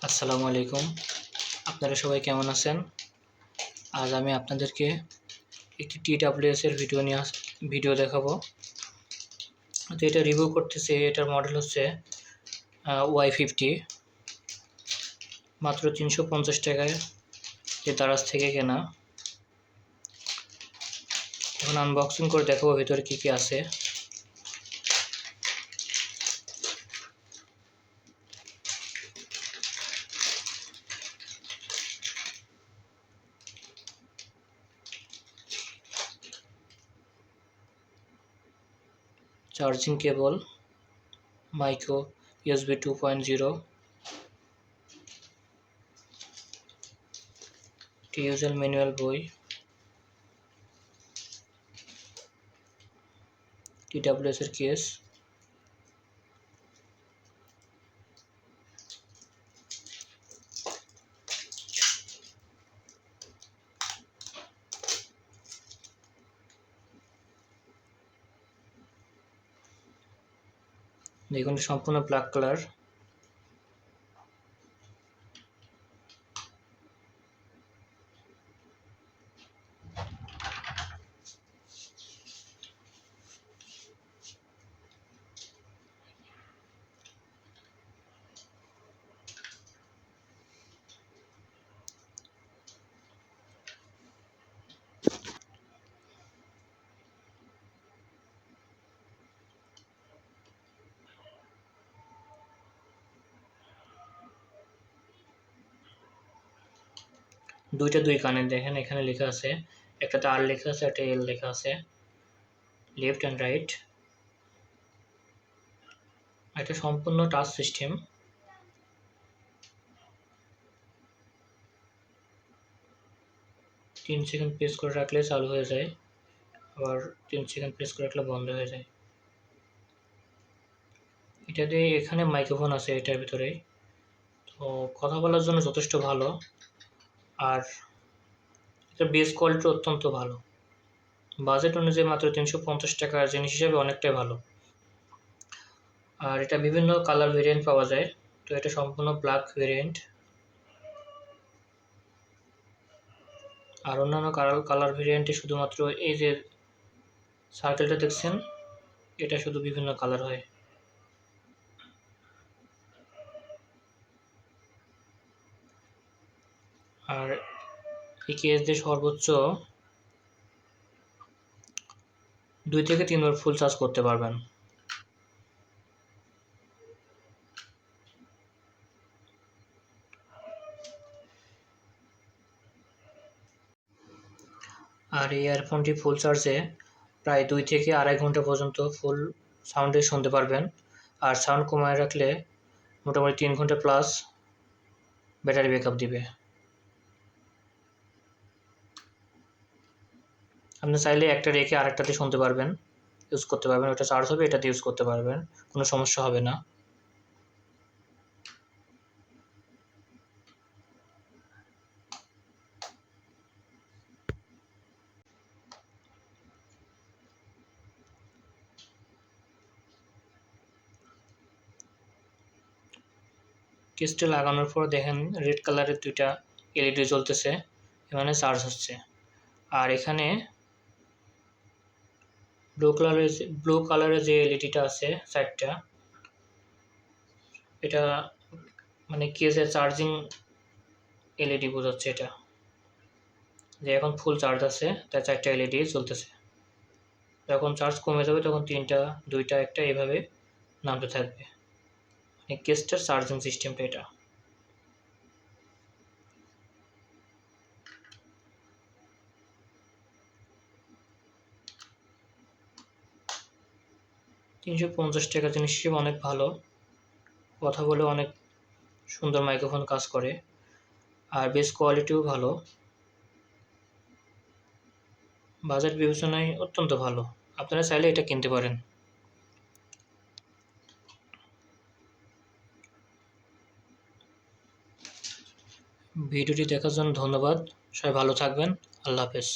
আসসালামু আলাইকুম। আপনারা সবাই কেমন আছেন? আজ আমি আপনাদেরকে একটি TWS এর ভিডিও দেখাবো। তো এটা রিভিউ করতেছি। এটার মডেল হচ্ছে Y50, মাত্র 350 টাকায় এই দারাজ থেকে কেনা। এখন আনবক্সিং করে দেখাবো ভিতরে কী কী আছে। Charging cable, micro USB 2.0, user manual বই, TWS এর কেস, দেখুন সম্পূর্ণ ব্ল্যাক কালার। দুই কানে দেখেন, এখানে লেখা আছে, একটাতে আর লেখা আছে, একটা এল লেখা আছে, লেফট অ্যান্ড রাইট। এটা সম্পূর্ণ টাচ সিস্টেম। তিন সেকেন্ড প্রেস করে রাখলে চালু হয়ে যায়, আবার 3 সেকেন্ড প্রেস করে রাখলে বন্ধ হয়ে যায়। এটাতে এখানে মাইক্রোফোন আছে এটার ভিতরে, তো কথা বলার জন্য যথেষ্ট ভালো। আর এটা বেস কোয়ালিটি অত্যন্ত ভালো। বাজেট অনুযায়ী মাত্র 350 টাকার জিনিস হিসেবে অনেকটাই ভালো। আর এটা বিভিন্ন কালার ভেরিয়েন্ট পাওয়া যায়। তো এটা সম্পূর্ণ ব্ল্যাক ভেরিয়েন্ট। আর অন্যান্য কালার ভেরিয়েন্টে শুধুমাত্র এই যে সার্কেলটা দেখছেন, এটা শুধু বিভিন্ন কালার হয়। আর এই কেস দিয়ে সর্বোচ্চ 2 থেকে 3 বার ফুল চার্জ করতে পারবেন। আর এই ইয়ারফোনটি ফুল চার্জে প্রায় 2 থেকে 2.5 ঘন্টা পর্যন্ত ফুল সাউন্ডে শুনতে পারবেন। আর সাউন্ড কমায় রাখলে মোটামুটি 3 ঘন্টা প্লাস ব্যাটারি ব্যাকআপ দিবে। আপনি চাইলে একটা রেখে আরেকটাতে শুনতে পারবেন, ইউজ করতে পারবেন। ওটা চার্জ হবে, এটাতে ইউজ করতে পারবেন, কোনো সমস্যা হবে না। কেসটা লাগানোর পর দেখেন রেড কালারের 2টা LED জ্বলতেছে, মানে চার্জ হচ্ছে। আর এখানে ব্লু কালারের যে এলইডিটা আছে সাইডটা, এটা মানে কেসের চার্জিং এলইডি বোঝাচ্ছে। এটা যে এখন ফুল চার্জ আছে, তার 4টা এলইডি জ্বলতেছে। যখন চার্জ কমে যাবে তখন 3টা, 2টা, 1টা এভাবে নামতে থাকবে। মানে কেসটার চার্জিং সিস্টেমটা এটা। ৳350 জিনিস হিসেবে অনেক ভালো। কথা বলে অনেক সুন্দর মাইক্রোফোন কাজ করে। আর বেস কোয়ালিটিও ভালো। বাজেট বিবেচনায় অত্যন্ত ভালো। আপনারা চাইলে এটা কিনতে পারেন। ভিডিওটি দেখার জন্য ধন্যবাদ। সবাই ভালো থাকবেন। আল্লাহ হাফেজ।